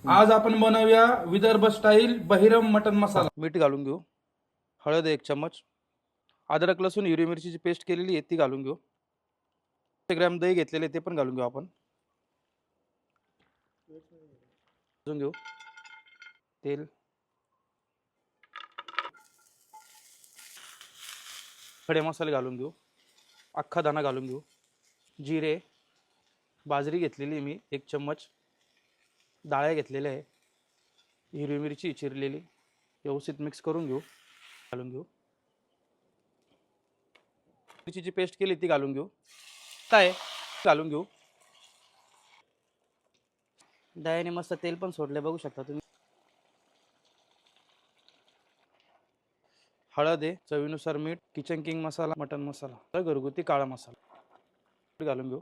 आज आपण बनवूया विदर्भ स्टाईल बहिरम मटन मसाला। मीठ घालून घेऊ, हळद 1 चम्मच, अद्रक लसूण हिरवी मिरचीची पेस्ट केलेली आहे ती घालून घेऊ, 100 ग्रॅम दही घेतलेले ते पण घालून घेऊ आपण, भाजून घेऊ, तेल, खडे मसाले घालून घेऊ, अख्खा दाणा घालून घेऊ, जिरे, बाजरी घेतलेली मी 1 चम्मच, डाळ्या घेतलेल्या आहे, हिरवी मिरची चिरलेली व्यवस्थित मिक्स करून घेऊ, घालून घेऊ, मिरचीची पेस्ट केली ती घालून घेऊ, काय घालून घेऊ, डाळीने मस्त तेल पण सोडले बघू शकता तुम्ही, हळद आहे, चवीनुसार मीठ, किचन किंग मसाला, मटन मसाला, घरगुती काळा मसाला घालून घेऊ.